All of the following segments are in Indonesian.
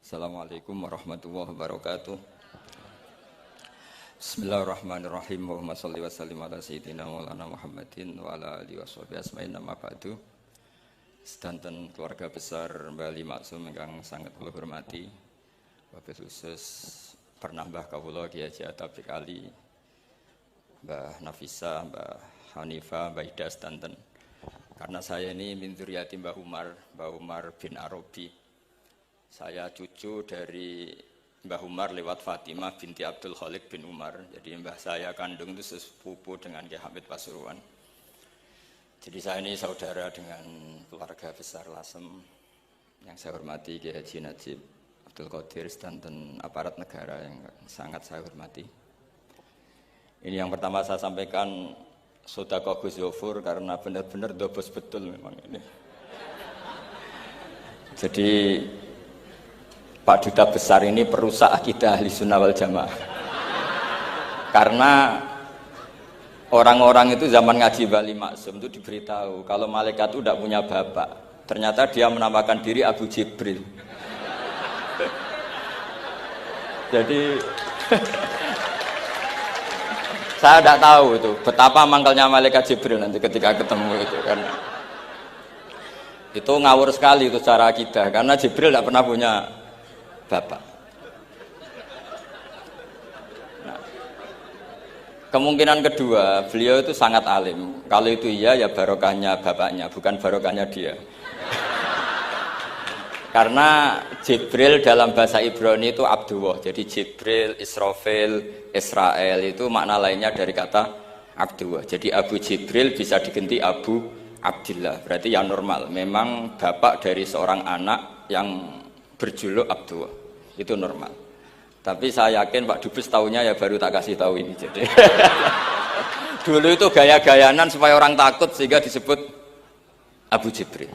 Assalamualaikum warahmatullahi wabarakatuh. Bismillahirrahmanirrahim. Allahumma shalli wa sallim ala sayyidina maulana Muhammadin wa ala alihi washabihi asma'in nama ba'du. Sedanten keluarga besar Mbah Ali Maksum ingkang sangat kula hormati. Wabil khusus pernah Mbah kawula Ki Haji Atabik Ali, Mbah Nafisa, Mbah Hanifah, Mbah Ida sedanten. Karena saya ini min dzurriyyati Mbah Umar bin Arabi. Saya cucu dari Mbah Umar lewat Fatimah binti Abdul Khalik bin Umar. Jadi mbah saya kandung itu sepupu dengan Ki Hamid Pasuruan. Jadi saya ini saudara dengan keluarga besar Lasem yang saya hormati Ki Haji Najib Abdul Qadir dan aparat negara yang sangat saya hormati. Ini yang pertama saya sampaikan Sodaqah Gus Zofur karena benar-benar dobos betul memang ini. Jadi Pak Duta Besar ini perusak akidah Ahli Sunnah wal Jamaah. Karena orang-orang itu zaman ngaji Mbah Ali Maksum itu diberitahu kalau malaikat itu tidak punya bapak. Ternyata dia menamakan diri Abu Jibril. Jadi saya tidak tahu itu betapa mangkalnya malaikat Jibril nanti ketika ketemu itu kan. Itu ngawur sekali itu cara akidah karena Jibril tidak pernah punya bapak. Nah, kemungkinan kedua, beliau itu sangat alim. Kalau itu iya, ya barokahnya bapaknya, bukan barokahnya dia. Karena Jibril dalam bahasa Ibrani itu Abdullah. Jadi Jibril, Israfil, Israel itu makna lainnya dari kata Abdullah. Jadi Abu Jibril bisa diganti Abu Abdillah. Berarti yang normal. Memang bapak dari seorang anak yang berjuluk Abdullah itu normal. Tapi saya yakin Pak Dubes tahunya ya baru tak kasih tahu ini. Jadi dulu itu gaya-gayanan supaya orang takut sehingga disebut Abu Jibril.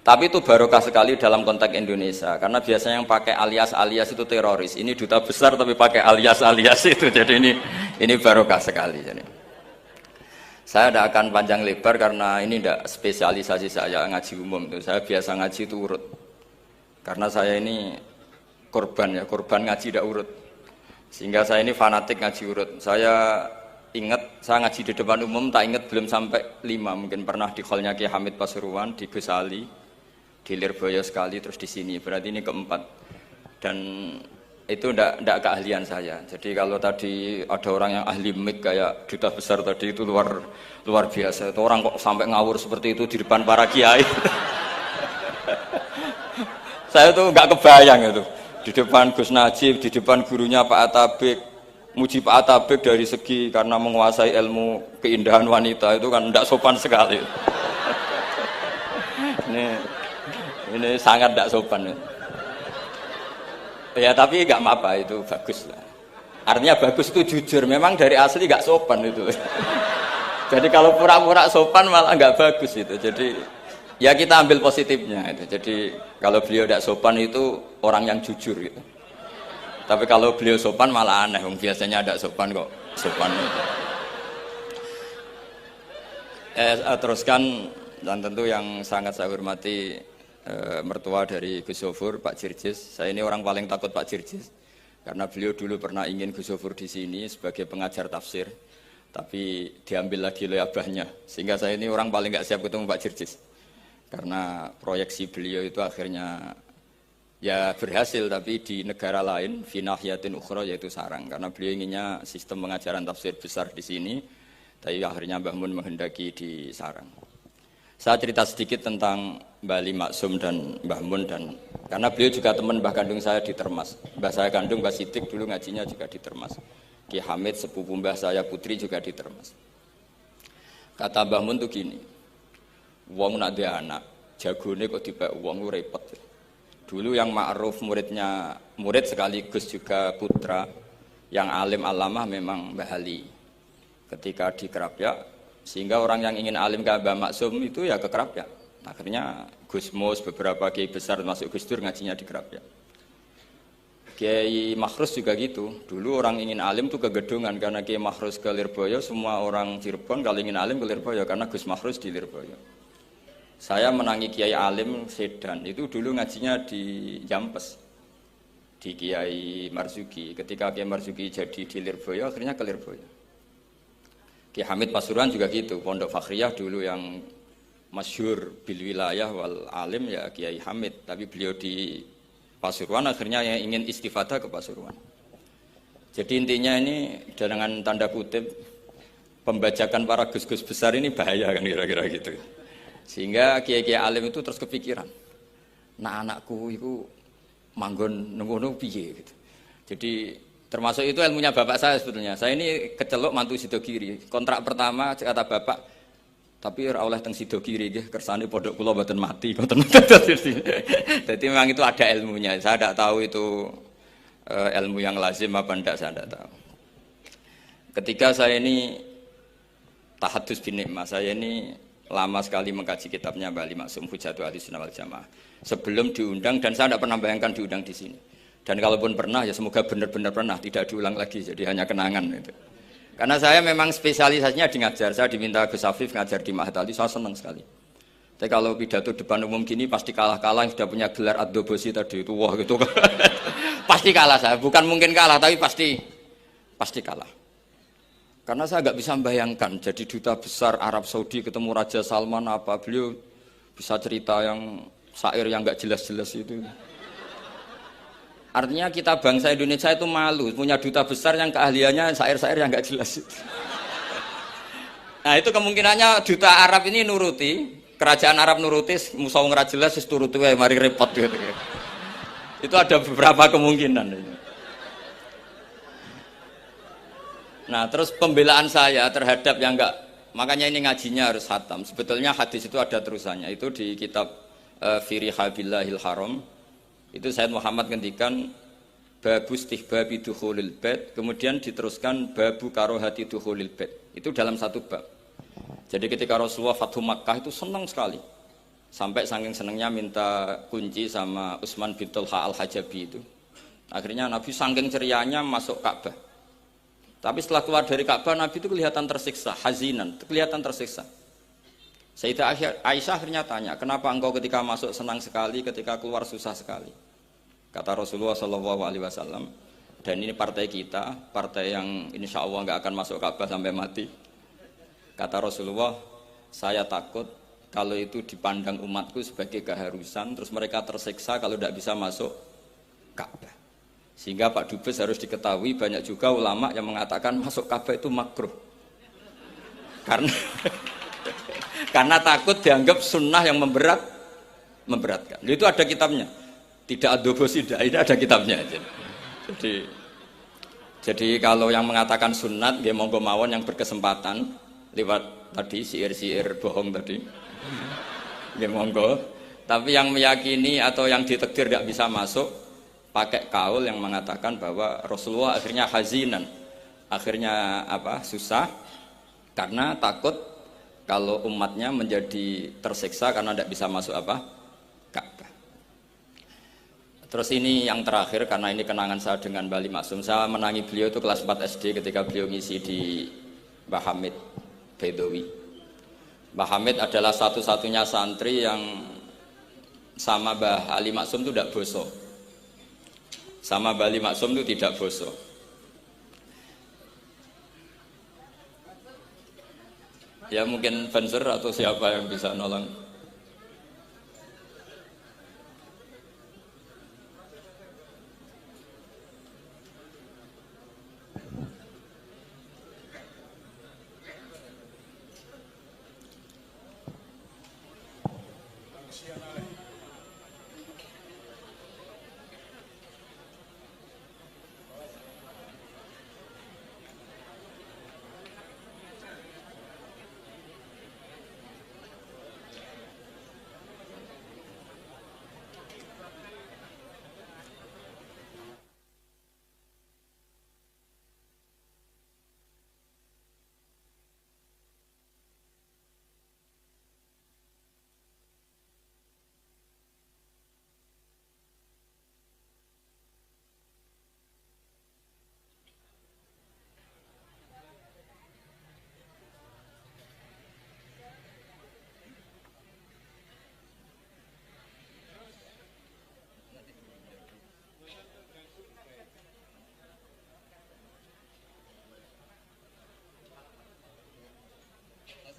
Tapi itu barokah sekali dalam konteks Indonesia karena biasanya yang pakai alias-alias itu teroris. Ini duta besar tapi pakai alias-alias itu. Jadi ini barokah sekali. Jadi saya tidak akan panjang lebar karena ini tidak spesialisasi saya ngaji umum itu. Saya biasa ngaji itu urut. Karena saya ini korban ngaji tidak urut. Sehingga saya ini fanatik ngaji urut. Saya ingat, saya ngaji di depan umum, tak ingat belum sampai 5. Mungkin pernah di hallnya Ki Hamid Pasuruan, di Gus Ali, di Lirboyo sekali, terus di sini. Berarti ini keempat. Dan itu tidak keahlian saya. Jadi kalau tadi ada orang yang ahli mic kayak Duta Besar tadi itu luar biasa. Itu orang kok sampai ngawur seperti itu di depan para kiai. Saya tuh nggak kebayang itu di depan Gus Najib, di depan gurunya Pak Atabik, muji Pak Atabik dari segi karena menguasai ilmu keindahan wanita itu kan tidak sopan sekali. ini sangat tidak sopan. Ya tapi nggak apa-apa itu bagus lah. Artinya bagus itu jujur. Memang dari asli nggak sopan itu. Jadi kalau pura-pura sopan malah nggak bagus itu. Jadi ya kita ambil positifnya itu. Jadi kalau beliau tidak sopan itu orang yang jujur gitu. Tapi kalau beliau sopan malah aneh. Biasanya tidak sopan kok sopan itu. Teruskan dan tentu yang sangat saya hormati mertua dari Gus Zofur, Pak Jirjis. Saya ini orang paling takut Pak Jirjis karena beliau dulu pernah ingin Gus Zofur di sini sebagai pengajar tafsir. Tapi diambil lagi oleh abahnya. Sehingga saya ini orang paling nggak siap ketemu Pak Jirjis. Karena proyeksi beliau itu akhirnya ya berhasil tapi di negara lain finahiyatin ukhra yaitu sarang karena beliau inginnya sistem pengajaran tafsir besar di sini tapi akhirnya Mbah Mun menghendaki di sarang. Saya cerita sedikit tentang Mbah Ali Maksum dan Mbah Mun dan karena beliau juga teman Mbah kandung saya di Termas. Mbah saya kandung Mbah Sidik dulu ngajinya juga di Termas. Ki Hamid sepupu Mbah saya putri juga di Termas. Kata Mbah Mun tuh gini. Wong nak dia anak, jagone kok dibak wong lu repot. Dulu yang ma'ruf murid sekaligus juga putra yang alim alamah memang Mbah Ali. Ketika di Kerapyak, sehingga orang yang ingin alim ke Mbah Maksum itu ya ke Kerapyak. Akhirnya Gus Mus beberapa kiai besar termasuk Gus Dur ngajinya di Kerapyak. Kiai Makhrus juga gitu. Dulu orang ingin alim tuh ke Gedungan karena Kiai Makhrus ke Lirboyo, semua orang Cirebon kalau ingin alim ke Lirboyo karena Gus Makhrus di Lirboyo. Saya menangi Kiai Alim Sedan, itu dulu ngajinya di Jampes. di Kiai Marzuki. Ketika Kiai Marzuki jadi di Lirboyo, akhirnya ke Lirboyo. Kiai Hamid Pasuruan juga gitu, Pondok Fakhriyah dulu yang masyhur bil wilayah wal alim ya Kiai Hamid, tapi beliau di Pasuruan akhirnya yang ingin istifadah ke Pasuruan. Jadi intinya ini dengan tanda kutip pembajakan para gus-gus besar ini bahaya kan kira-kira gitu. Sehingga kiai-kiai alim itu terus kepikiran, nah anakku itu manggon nunggu piye gitu. Jadi termasuk itu ilmunya bapak saya sebetulnya. Saya ini kecelok mantu sido kiri. Kontrak pertama kata bapak, tapi ora oleh teng sido kiri nggih, kersane pondok kula mboten mati. Jadi memang itu ada ilmunya. Saya tidak tahu itu ilmu yang lazim apa enggak, saya tidak tahu. Ketika saya ini tahadus bin nikmah, saya ini lama sekali mengkaji kitabnya Mbah Ali Maksum Hujatul Ahlussunnah wal Jamaah. Sebelum diundang, dan saya tidak pernah bayangkan diundang di sini. Dan kalaupun pernah, ya semoga benar-benar pernah, tidak diulang lagi, jadi hanya kenangan itu. Karena saya memang spesialisasinya di ngajar, saya diminta Gus Afif ngajar di Mahat Ali, saya senang sekali. Tapi kalau pidato depan umum gini pasti kalah-kalah, yang sudah punya gelar Ad-Dobosi tadi itu, wah gitu. Pasti kalah saya, bukan mungkin kalah, tapi pasti kalah. Karena saya nggak bisa membayangkan jadi duta besar Arab Saudi ketemu Raja Salman apa, beliau bisa cerita yang syair yang nggak jelas-jelas itu. Artinya kita bangsa Indonesia itu malu punya duta besar yang keahliannya syair-syair yang nggak jelas. Nah itu kemungkinannya duta Arab ini nuruti, kerajaan Arab nuruti, musuh nggak jelas, turuti mari repot gitu. Itu ada beberapa kemungkinan. Nah terus pembelaan saya terhadap yang enggak, makanya ini ngajinya harus khatam. Sebetulnya hadis itu ada terusannya, itu di kitab Firihabillahil Haram. Itu Sayyid Muhammad ngendikan babu istihbabi dukhulil bait, kemudian diteruskan babu karohati dukhulil bait. Itu dalam satu bab. Jadi ketika Rasulullah Fathu Makkah itu senang sekali. Sampai saking senangnya minta kunci sama Utsman bin Talha al-Hajabi itu. Akhirnya Nabi saking cerianya masuk Ka'bah. Tapi setelah keluar dari Ka'bah, Nabi itu kelihatan tersiksa, hazinan, kelihatan tersiksa. Sayyidah Aisyah akhirnya tanya, kenapa engkau ketika masuk senang sekali, ketika keluar susah sekali? Kata Rasulullah SAW, dan ini partai kita, partai yang insya Allah nggak akan masuk Ka'bah sampai mati. Kata Rasulullah, saya takut kalau itu dipandang umatku sebagai keharusan, terus mereka tersiksa kalau tidak bisa masuk Ka'bah. Sehingga Pak Dubes harus diketahui banyak juga ulama yang mengatakan masuk Ka'bah itu makruh. Karena takut dianggap sunnah yang memberatkan. Itu ada kitabnya. Tidak adobosi, ini ada kitabnya. Jadi kalau yang mengatakan sunnat, dia monggo mawon yang berkesempatan lewat tadi siir-siir bohong tadi. Dia monggo. Tapi yang meyakini atau yang ditakdir tidak bisa masuk, pakai kaul yang mengatakan bahwa Rasulullah akhirnya hazinan, akhirnya susah karena takut kalau umatnya menjadi tersiksa karena tidak bisa masuk Ka'bah. Terus ini yang terakhir, karena ini kenangan saya dengan Mbah Ali Maksum. Saya menangi beliau itu kelas 4 SD ketika beliau ngisi di Mbah Hamid Bedowi. Mbah Hamid adalah satu-satunya santri yang sama Mbah Ali Maksum itu tidak bosok. Sama Mbah Ali Maksum itu tidak bosok. Ya mungkin Venser atau siapa yang bisa nolong.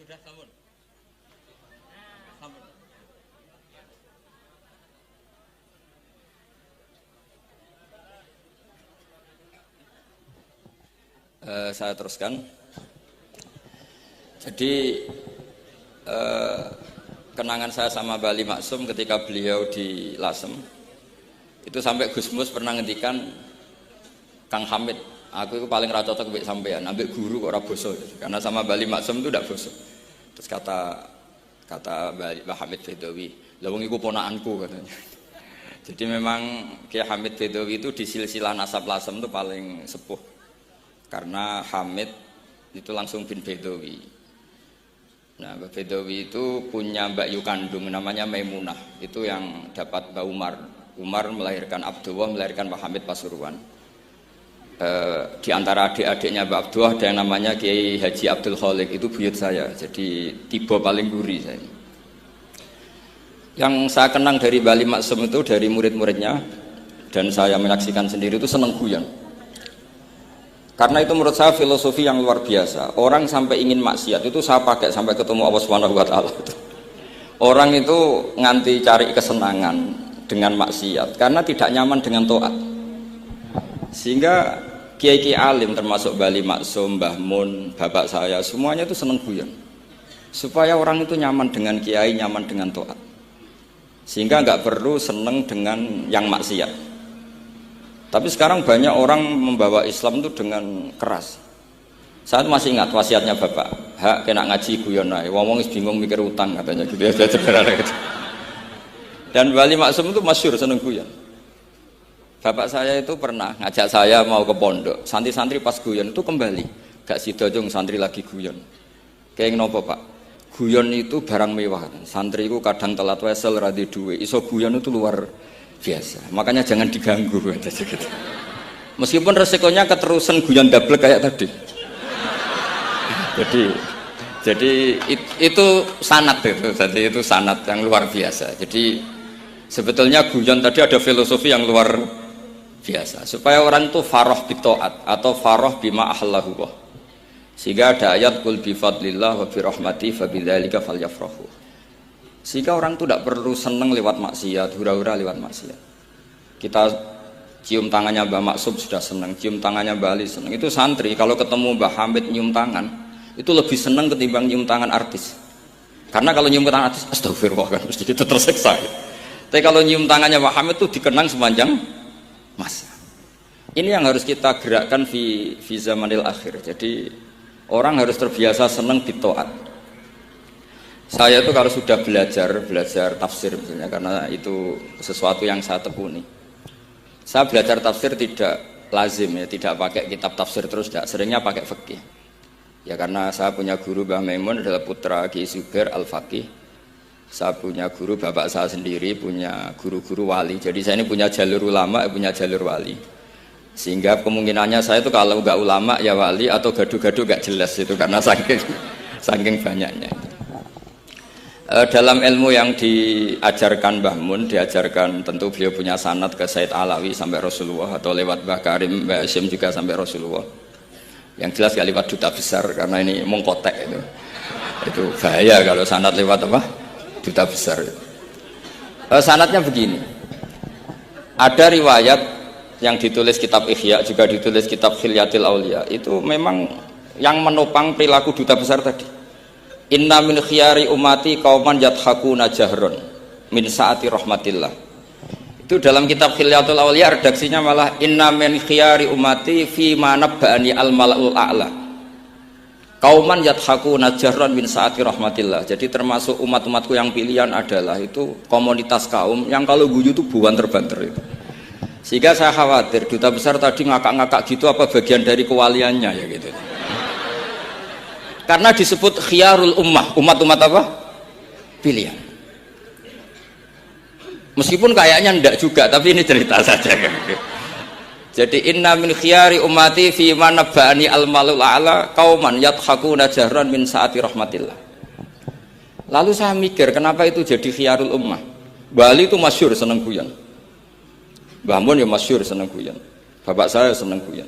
sudah sampun. Sampun. Saya teruskan. Jadi kenangan saya sama Bali Maksum ketika beliau di Lasem itu sampai Gus Mus pernah ngendikan, Kang Hamid, aku itu paling ra cocok mbek sampean, ambek guru kok ora boso. Karena sama Bali Maksum itu ndak boso. Terus kata Mbah Hamid Bedawi, "Lah wong iku ponakanku," katanya. Jadi memang Kiai Hamid Bedawi itu di silsilah nasab Lasem itu paling sepuh. Karena Hamid itu langsung bin Bedawi. Nah, Mbak Bedawi itu punya Mbak Yu kandung namanya Maimunah. Itu yang dapat Mbak Umar. Umar melahirkan Abdullah, melahirkan Mbak Hamid Pasuruan. Di antara adik-adiknya Mbak Abdullah ada yang namanya Kiai Haji Abdul Khalik, itu buyut saya. Jadi tiba paling guri saya. Yang saya kenang dari Bali Maksum itu dari murid-muridnya, dan saya menyaksikan sendiri itu seneng guyon. Karena itu menurut saya filosofi yang luar biasa. Orang sampai ingin maksiat itu saya pakai sampai ketemu Allah Subhanahu wa taala. Orang itu nganti cari kesenangan dengan maksiat karena tidak nyaman dengan taat. Sehingga kiai-kiai alim termasuk Bali Maksum, Mbah Mun, bapak saya semuanya itu seneng guyon. Supaya orang itu nyaman dengan kiai, nyaman dengan taat. Sehingga nggak perlu seneng dengan yang maksiat. Tapi sekarang banyak orang membawa Islam itu dengan keras. Saya masih ingat wasiatnya bapak, hak kena ngaji guyon ae, wong wis bingung mikir utang katanya gitu ya. Gitu. Dan Bali Maksum itu masyhur seneng guyon. Bapak saya itu pernah ngajak saya mau ke pondok, santri-santri pas guyon itu kembali, gak sida jong santri lagi guyon. Kayak nopo Pak? Guyon itu barang mewah. Santri itu kadang telat wesel ra duwe, iso guyon itu luar biasa, makanya jangan diganggu gitu. Meskipun resikonya keterusan guyon double kayak tadi. Jadi itu sanad itu, jadi itu sanad yang luar biasa. Jadi sebetulnya guyon tadi ada filosofi yang luar biasa supaya orang itu faroh bitaat atau faroh bima ahallahu. Sehingga ada ayat qul bi fadlillah wa bi rahmati fa bidzalika falyafrahu. Sehingga orang itu tidak perlu seneng lewat maksiat, hura-hura lewat maksiat. Kita cium tangannya Mbah Maksum sudah seneng, cium tangannya Mbah Ali seneng. Itu santri kalau ketemu Mbah Hamid nyium tangan, itu lebih seneng ketimbang nyium tangan artis. Karena kalau nyium tangan artis, astagfirullah kan mesti kita tersiksa. Tapi kalau nyium tangannya Mbah Hamid itu dikenang sepanjang masa. Ini yang harus kita gerakkan fi zamanil akhir. Jadi orang harus terbiasa seneng bitaat. Saya itu kalau sudah belajar tafsir misalnya, karena itu sesuatu yang saya tekuni. Saya belajar tafsir tidak lazim ya, tidak pakai kitab tafsir terus, tidak, seringnya pakai fikih. Ya karena saya punya guru Mbah Maimun adalah putra Ki Zubair Al-Faqih. Saya punya guru bapak saya sendiri, punya guru-guru wali. Jadi saya ini punya jalur ulama, punya jalur wali. Sehingga kemungkinannya saya itu kalau nggak ulama ya wali atau gaduh-gaduh nggak jelas itu karena saking banyaknya. Dalam ilmu yang diajarkan Mbah Mun, diajarkan tentu beliau punya sanad ke Said Alawi sampai Rasulullah, atau lewat Mbah Karim, Mbah Hashim juga sampai Rasulullah. Yang jelas gak lewat duta besar karena ini mengkotek itu bahaya kalau sanad lewat apa? Duta besar. Sanadnya begini, ada riwayat yang ditulis kitab Ihya, juga ditulis kitab Khilyatil Aulia, itu memang yang menopang perilaku duta besar tadi. Inna min khiyari umati qauman yadhakuna jahron min saati rahmatillah. Itu dalam kitab Khilyatul Aulia redaksinya malah inna min khiyari umati fi ma nabba'ani al malaul a'la. Qauman yadhakuna jahron min saati rahmatillah. Jadi termasuk umat-umatku yang pilihan adalah itu komunitas kaum yang kalau guyu itu buan terbanter itu. Sehingga saya khawatir duta besar tadi ngakak-ngakak gitu apa bagian dari kewaliannya ya gitu. Karena disebut khiyarul ummah, umat-umat apa? Pilihan. Meskipun kayaknya ndak juga, tapi ini cerita saja kan. Jadi inna min khiyari ummati fi ma nabba'ani al-malul a'la qauman yadhakuna jahran min saati rahmatillah. Lalu saya mikir kenapa itu jadi khiyarul ummah. Bali itu masyhur seneng guyon. Mbah Mun ya masyhur seneng guyon. Bapak saya seneng guyon.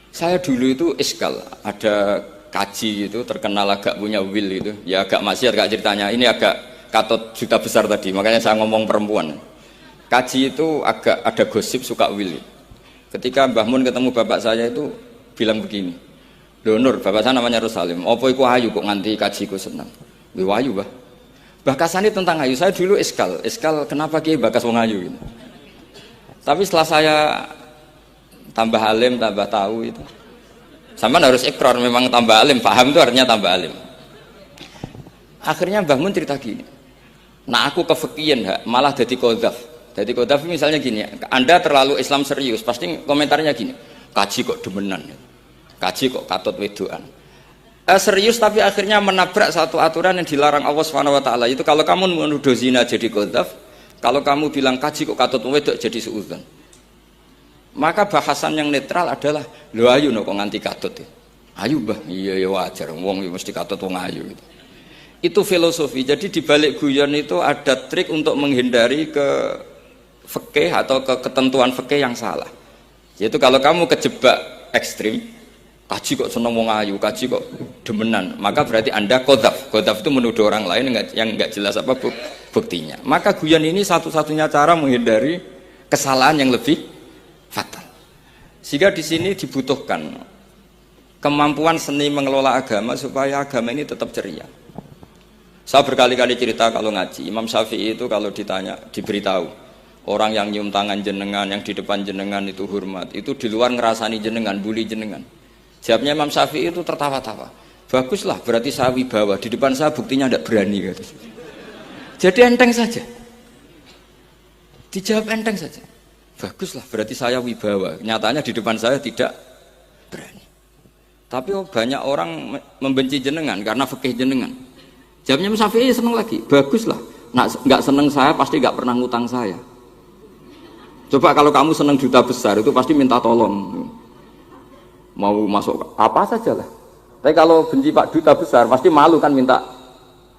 Saya dulu itu iskal, ada kaji itu terkenal agak punya will itu, ya agak maksiat agak ceritanya. Ini agak katut juta besar tadi, makanya saya ngomong perempuan. Kaji itu agak ada gosip suka will. Ketika Mbah Mun ketemu bapak saya itu bilang begini, "Lho Nur, bapak saya namanya Rosalim. Apa iku ayu kok nganti kajiku senang?" "Lho ayu, Mbah." Bahasane tentang ayu, saya dulu eskal kenapa Kiai bakas wong ayu gitu. Tapi setelah saya tambah alim, tambah tahu itu. Sampean harus ikrar memang tambah alim, paham itu artinya tambah alim. Akhirnya Mbah Mun cerita gini. Nah aku kefikian malah jadi qadzaf. Jadi qadzaf misalnya gini, Anda terlalu Islam serius, pasti komentarnya gini. Kaji kok demenan. Kaji kok katut wedoan. Serius tapi akhirnya menabrak satu aturan yang dilarang Allah SWT. Itu kalau kamu menuduh zina jadi qadzaf, kalau kamu bilang kaji kok katut wedok jadi suudzon. Maka bahasan yang netral adalah lho ayu no kok nganti katut ya. Ayu Mbah, iya ya wajar wong mesti katut wong ayu gitu. Itu filosofi. Jadi di balik guyon itu ada trik untuk menghindari ke fikih atau ke ketentuan fikih yang salah. Yaitu kalau kamu kejebak ekstrim, kaji kok seneng wong ayu, kaji kok demenan, maka berarti Anda qadzaf. Qadzaf itu menuduh orang lain yang enggak jelas apa buktinya. Maka guyon ini satu-satunya cara menghindari kesalahan yang lebih fatal. Sehingga di sini dibutuhkan kemampuan seni mengelola agama supaya agama ini tetap ceria. Saya berkali-kali cerita kalau ngaji, Imam Syafi'i itu kalau ditanya, diberitahu orang yang nyium tangan jenengan, yang di depan jenengan itu hormat, itu di luar ngerasani jenengan, bully jenengan. Jawabnya Imam Syafi'i itu tertawa-tawa. Baguslah, berarti saya wibawa, di depan saya buktinya tidak berani. Gitu. Jadi enteng saja. Dijawab enteng saja. Baguslah, berarti saya wibawa. Nyatanya di depan saya tidak berani. Tapi banyak orang membenci jenengan karena fikih jenengan. Jawabnya Imam Syafi'i seneng lagi. Baguslah, nggak seneng saya pasti nggak pernah ngutang saya. Coba kalau kamu seneng juta besar itu pasti minta tolong. Mau masuk apa saja lah. Tapi kalau benci Pak duta besar pasti malu kan minta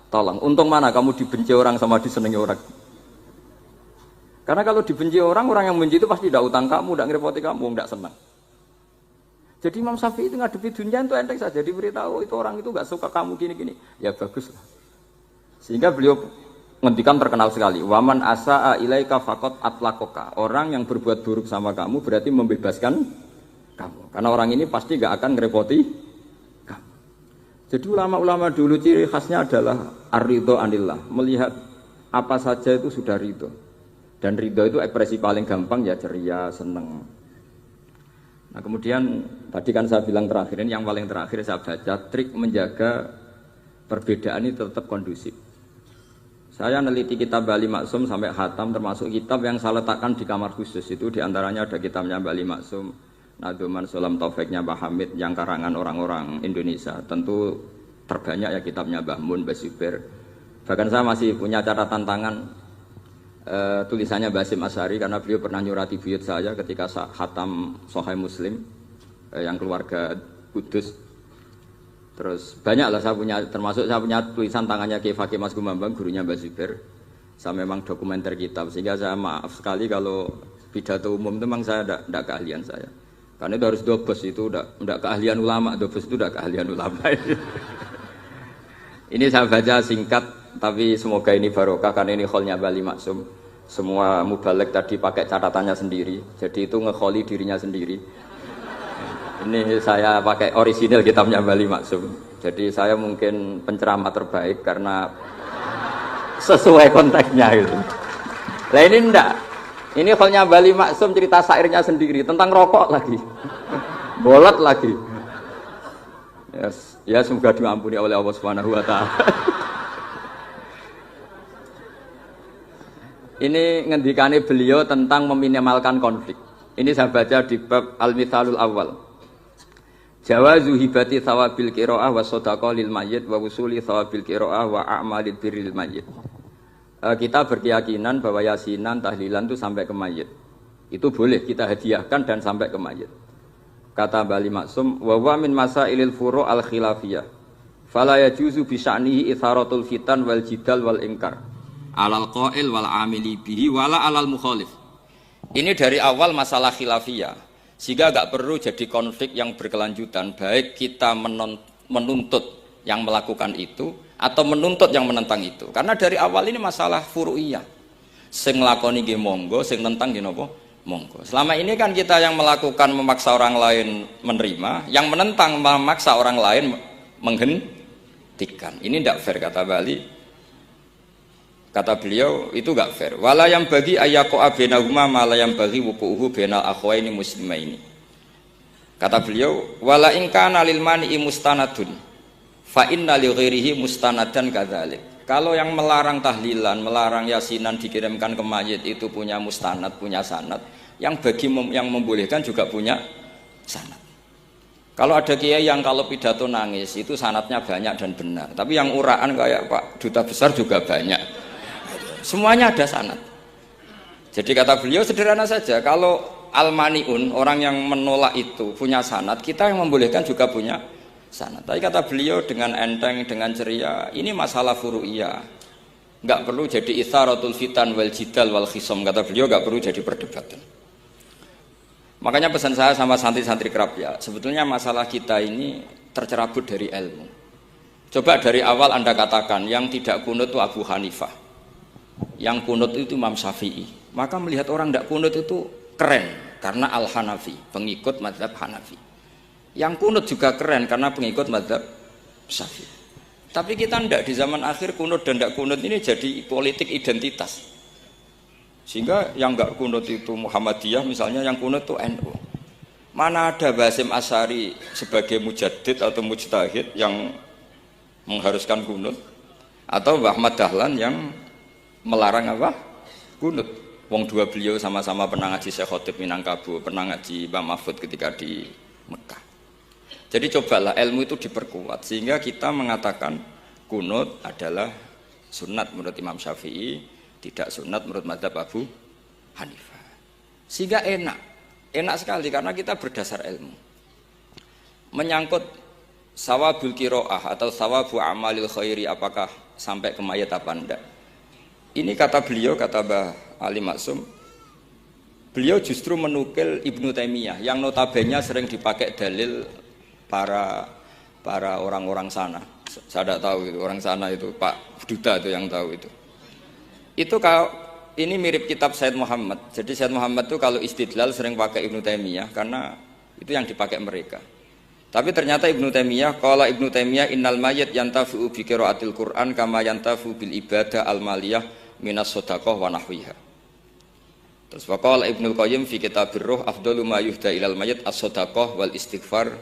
tolong. Untung mana kamu dibenci orang sama disenangi orang. Karena kalau dibenci orang yang benci itu pasti tidak utang kamu, tidak ngerepoti kamu, tidak senang. Jadi Imam Syafi'i itu ngadepi dunia itu enteng saja, diberitahu itu orang itu nggak suka kamu gini-gini. Ya bagus lah. Sehingga beliau ngendikan terkenal sekali. Waman asa'a ilaika faqad atlaqaka. Orang yang berbuat buruk sama kamu berarti membebaskan kamu. Karena orang ini pasti nggak akan ngerepoti kamu. Jadi ulama-ulama dulu ciri khasnya adalah ar-ridho anillah. Melihat apa saja itu sudah ridho. Dan ridho itu ekspresi paling gampang ya ceria, seneng. Nah kemudian tadi kan saya bilang terakhir ini yang paling terakhir saya baca trik menjaga perbedaan ini tetap kondusif. Saya neliti kitab Bali Maksum sampai khatam termasuk kitab yang saya letakkan di kamar khusus itu diantaranya ada kitabnya Bali Maksum, Naduman Sulam Taufiknya Mbah Hamid yang karangan orang-orang Indonesia. Tentu terbanyak ya kitabnya Mbah Mun, Mbah Zubair. Bahkan saya masih punya catatan tangan tulisannya Basim Asyari karena beliau pernah nyurati buyut saya ketika khatam Sahih Muslim yang keluarga Kudus. Terus banyaklah saya punya, termasuk saya punya tulisan tangannya Kiai Fakih Mas Gumambang, gurunya Mbah Zubair. Saya memang dokumenter kitab, sehingga saya maaf sekali kalau pidato umum itu memang saya tidak keahlian saya. Karena itu harus dobes, itu tidak keahlian ulama, dobes itu tidak keahlian ulama. Ini saya baca singkat, tapi semoga ini barokah karena ini kholnya Bali Maksum. Semua mubalek tadi pakai catatannya sendiri, jadi itu ngekholi dirinya sendiri. Ini saya pakai orisinil kitabnya Bali Maksum. Jadi saya mungkin penceramah terbaik karena sesuai konteksnya itu. Nah ini enggak. Ini kholnya Bali Maksum cerita syairnya sendiri tentang rokok lagi. Bolot lagi. Yes. Ya semoga diampuni oleh Allah Subhanahu wa taala. Ini ngendikane beliau tentang meminimalkan konflik. Ini saya baca di bab Al-Mithalul Awal. Jawazu hibati thawabil qiraah wa shadaqah lil mayyit wa wusuli thawabil qiraah wa a'malid birril mayyit. Kita berkeyakinan bahwa yasinan, tahlilan itu sampai ke mayit. Itu boleh kita hadiahkan dan sampai ke mayit. Kata Bali Maksum, wa wa min masailil furu' al khilafiyah. Fala yajuzu bi sya'nihi itharatul fitan wal jidal wal inkar. Alal qail wal amili bihi wala alal mukhalif. Ini dari awal masalah khilafiyah. Sehingga enggak perlu jadi konflik yang berkelanjutan, baik kita menuntut yang melakukan itu atau menuntut yang menentang itu. Karena dari awal ini masalah furu'iyah. Sing nglakoni nggih monggo, sing nentang nggih napa? Monggo. Selama ini kan kita yang melakukan memaksa orang lain menerima, yang menentang memaksa orang lain menghentikan. Ini tidak fair kata Bali. Kata beliau itu enggak fair. Wala yang bagi ayyaqa bainahuma ma la yang bagi wuquhu bainal akhwaini muslimaini. Kata beliau, wala in kana lil mani'i mustanadun fa inna li ghairihi mustanadan kadzalik. Kalau yang melarang tahlilan, melarang yasinan dikirimkan ke mayit itu punya mustanad, punya sanad, yang bagi yang membolehkan juga punya sanad. Kalau ada kiai yang kalau pidato nangis itu sanadnya banyak dan benar, tapi yang uraan kayak Pak Duta Besar juga banyak. Semuanya ada sanad. Jadi kata beliau sederhana saja, kalau al-mani'un, orang yang menolak itu punya sanad, kita yang membolehkan juga punya sanad. Tapi kata beliau dengan enteng, dengan ceria, ini masalah furu'iyah. Enggak perlu jadi itsaratul fitan wal jidal wal khisam. Kata beliau enggak perlu jadi perdebatan. Makanya pesan saya sama santri-santri kerap ya, sebetulnya masalah kita ini tercerabut dari ilmu. Coba dari awal Anda katakan yang tidak kunut itu Abu Hanifah, yang kunut itu Imam Syafi'i, maka melihat orang tidak kunut itu keren karena Al-Hanafi, pengikut mazhab Hanafi. Yang kunut juga keren karena pengikut mazhab Syafi'i. Tapi kita tidak, di zaman akhir kunut dan tidak kunut ini jadi politik identitas. Sehingga yang enggak kunut itu Muhammadiyah misalnya, yang kunut itu NU. Mana ada Basim Asy'ari sebagai mujaddid atau mujtahid yang mengharuskan kunut, atau Ahmad Dahlan yang melarang apa? Kunut. Wong dua beliau sama-sama pernah ngaji Syekh Khotib Minangkabau, pernah ngaji Mbah Mahfud ketika di Mekah. Jadi cobalah ilmu itu diperkuat sehingga kita mengatakan kunut adalah sunat menurut Imam Syafi'i, tidak sunat menurut mazhab Abu Hanifah. Sehingga enak sekali karena kita berdasar ilmu. Menyangkut sawabul qiraah atau sawabu amalil khairi, apakah sampai ke mayat apa enggak? Ini kata beliau, kata Mbah Ali Maksum, beliau justru menukil Ibnu Taimiyah yang notabene sering dipakai dalil para orang-orang sana. Saya tidak tahu itu orang sana itu Pak Duta itu yang tahu itu. Itu kalau ini mirip kitab Said Muhammad. Jadi Said Muhammad itu kalau istidlal sering pakai Ibnu Taimiyah karena itu yang dipakai mereka. Tapi ternyata Ibnu Taimiyah, qala Ibnu Taimiyah innal mayyit yantafi'u bi qiraatil Qur'an kama yantafi'u bil ibadah al maliyah minas shadaqah wa nahwiha. Terus waqala Ibnu Qayyim fi Kitabir Ruh afdalu ma yuhda ilal mayyit as-shadaqah wal istighfar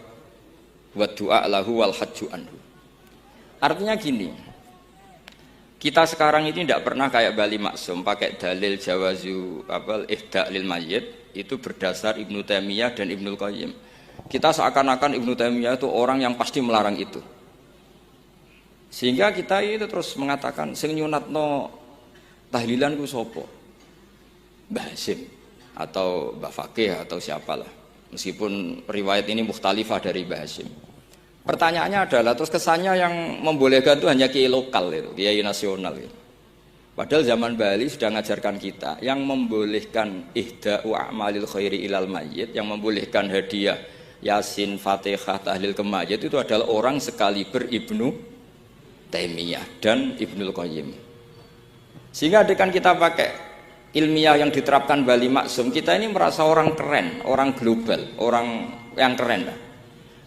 wa du'a lahu wal hajju anhu. Artinya gini, kita sekarang ini tidak pernah kayak Bali Maksum pakai dalil jawazu ihda lil mayyit itu berdasar Ibnu Taimiyah dan Ibnu Qayyim. Kita seakan-akan Ibnu Taimiyah itu orang yang pasti melarang itu. Sehingga kita itu terus mengatakan sing nyunatno tahlilan ku sapa? Mbah Hasyim atau Mbah Fakih atau siapalah. Meskipun riwayat ini mukhtalifah dari Mbah Hasyim. Pertanyaannya adalah terus kesannya yang membolehkan itu hanya kiai lokal itu, kiai nasional itu. Padahal zaman Bali sudah mengajarkan kita yang membolehkan ihda'u a'malil khairi ilal mayyit, yang membolehkan hadiah Yasin, Fatihah, tahlil ke mayit itu adalah orang sekaliber Ibnu Taimiyah dan Ibnu Qayyim. Sehingga dengan kita pakai ilmiah yang diterapkan Bali Maksum, kita ini merasa orang keren, orang global, orang yang keren lah.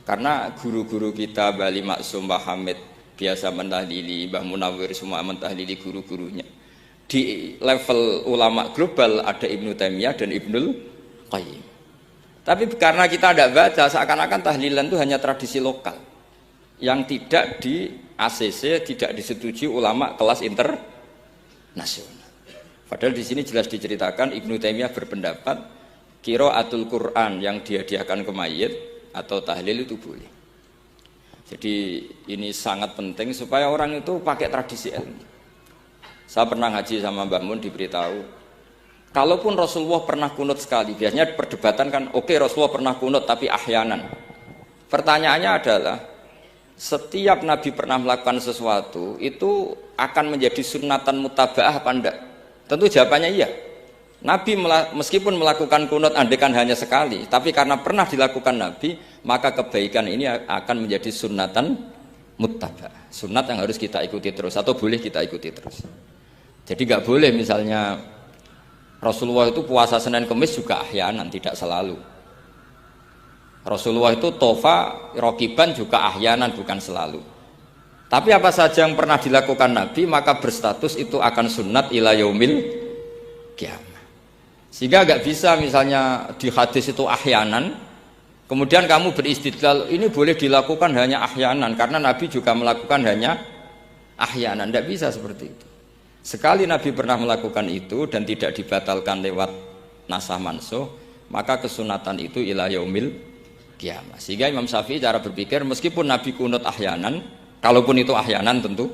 Karena guru-guru kita Bali Maksum, Mbah Hamid biasa mentahlili, Mbah Munawir semua mentahlili guru-gurunya. Di level ulama global ada Ibnu Taimiyah dan Ibnu Qayyim. Tapi karena kita tidak baca, seakan-akan tahlilan itu hanya tradisi lokal yang tidak di ACC, tidak disetujui ulama kelas internasional. Padahal di sini jelas diceritakan Ibnu Taimiyah berpendapat qiraatul Quran yang dihadiahkan ke mayit atau tahlil itu boleh. Jadi ini sangat penting supaya orang itu pakai tradisi ilmu. Saya pernah ngaji sama Mbak Mun, diberitahu kalaupun Rasulullah pernah kunut sekali, biasanya perdebatan kan oke, Rasulullah pernah kunut tapi ahyanan. Pertanyaannya adalah setiap Nabi pernah melakukan sesuatu itu akan menjadi sunatan mutaba'ah apa enggak? Tentu jawabannya iya. Nabi meskipun melakukan kunut andekan hanya sekali, tapi karena pernah dilakukan Nabi, maka kebaikan ini akan menjadi sunnatan muttaba, sunat yang harus kita ikuti terus atau boleh kita ikuti terus. Jadi nggak boleh misalnya Rasulullah itu puasa Senin Kemis juga ahyanan, tidak selalu. Rasulullah itu tofa rokiban juga ahyanan, bukan selalu. Tapi apa saja yang pernah dilakukan Nabi maka berstatus itu akan sunat ila yaumil qiyamah. Sehingga nggak bisa misalnya di hadis itu ahyanan, kemudian kamu beristidlal ini boleh dilakukan hanya ahyanan karena Nabi juga melakukan hanya ahyanan. Tidak bisa seperti itu. Sekali Nabi pernah melakukan itu dan tidak dibatalkan lewat nasah mansuh, maka kesunatan itu ila yaumil qiyamah. Sehingga Imam Syafi'i cara berpikir meskipun Nabi kunut ahyanan, kalaupun itu ahyanan tentu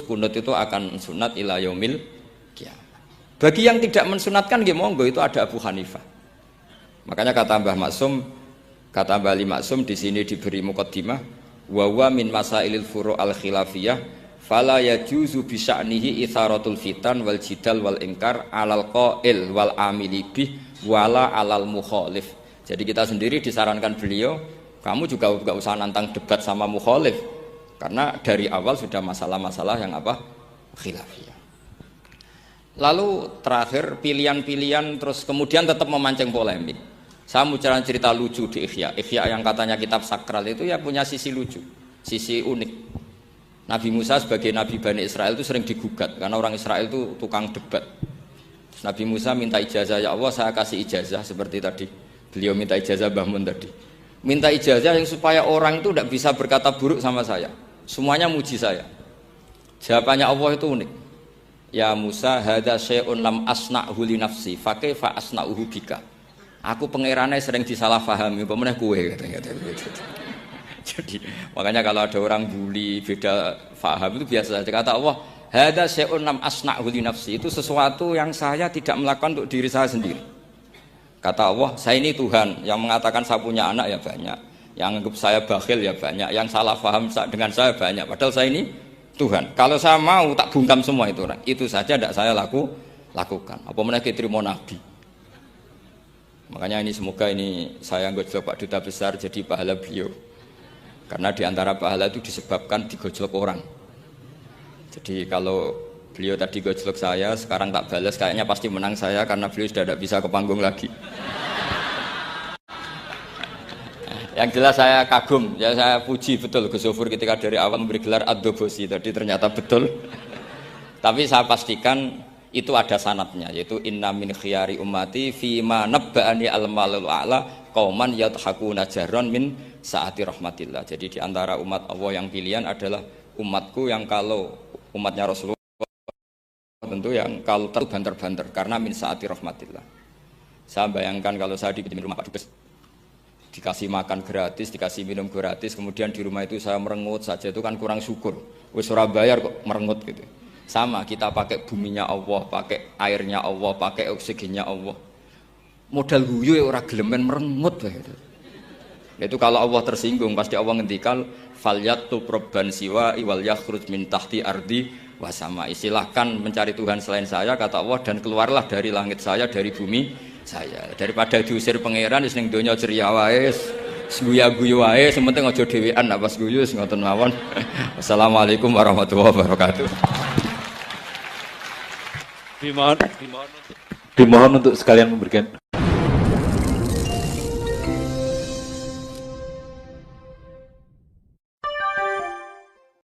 kunut itu akan sunat ila yaumil qiyamah. Bagi yang tidak mensunatkan nggih monggo, itu ada Abu Hanifah. Makanya kata Mbah Maksum, kata Mbah Ali Maksum di sini diberi muqaddimah, wa huwa min masailil furu' al khilafiyah fala yajuzu bi sya'nihi itharatul fitan wal jidal wal ingkar alal qail wal amili bih wala alal mukhalif. Jadi kita sendiri disarankan beliau, kamu juga enggak usah nantang debat sama mukhalif karena dari awal sudah masalah-masalah yang apa? Khilafiyah. Lalu terakhir pilihan-pilihan terus kemudian tetap memancing polemik. Saya mau cerita lucu di Ihya. Ihya yang katanya kitab sakral itu ya punya sisi lucu, sisi unik. Nabi Musa sebagai Nabi Bani Israel itu sering digugat karena orang Israel itu tukang debat. Terus Nabi Musa minta ijazah, ya Allah saya kasih ijazah seperti tadi. Beliau minta ijazah Mbah Mun tadi. Minta ijazah yang supaya orang itu tidak bisa berkata buruk sama saya. Semuanya muji saya. Jawabannya Allah itu unik. Ya Musa, hadza syai'un lam asna'hu li nafsi, fa kaifa asna'uhu bika. Aku pangerane sering disalahpahami, apa meneh kowe katanya. Jadi makanya kalau ada orang bully beda paham itu biasa saja. Kata Allah, hadza syai'un lam asna'hu li nafsi, itu sesuatu yang saya tidak melakukan untuk diri saya sendiri. Kata Allah, saya ini Tuhan, yang mengatakan saya punya anak ya banyak, yang anggap saya bakhil ya banyak, yang salah paham dengan saya banyak, padahal saya ini Tuhan. Kalau saya mau tak bungkam semua itu saja tidak saya lakukan. Apa menaiki terima Nabi. Makanya ini semoga ini saya gojlok Pak Duta Besar jadi pahala beliau. Karena diantara pahala itu disebabkan digojlok orang. Jadi kalau beliau tadi gojlok saya, sekarang tak balas kayaknya pasti menang saya karena beliau sudah tidak bisa ke panggung lagi. Yang jelas saya kagum, ya saya puji betul Gus Zofur ketika dari awal memberi gelar Ad-Dobosi tadi ternyata betul. Tapi saya pastikan itu ada sanadnya, yaitu inna min khiyari ummati fima nabba'ani al-malul a'la qauman yadhakuna jarron min saati rahmatillah. Jadi di antara umat Allah yang pilihan adalah umatku yang kalau umatnya Rasulullah tentu yang kalau terbanter-banter karena min saati rahmatillah. Saya bayangkan kalau saya di rumah Pak Dubes dikasih makan gratis, dikasih minum gratis, kemudian di rumah itu saya merengut saja, itu kan kurang syukur. Wis ora bayar kok merengut gitu. Sama kita pakai buminya Allah, pakai airnya Allah, pakai oksigennya Allah. Modal guyu ya ora gelemen merengut gitu. Itu kalau Allah tersinggung pasti Allah ngendikan falyatu probban siwa iwal yakhruj min tahti ardi wasama. Silahkan mencari Tuhan selain saya kata Allah dan keluarlah dari langit saya, dari bumi saya, daripada diusir pangeran wis ning donya ceria wae, guyu-guyu wae, sementing aja dhewean apa guyu wis ngoten mawon. Wassalamualaikum warahmatullahi wabarakatuh. Dimohon untuk sekalian memberikan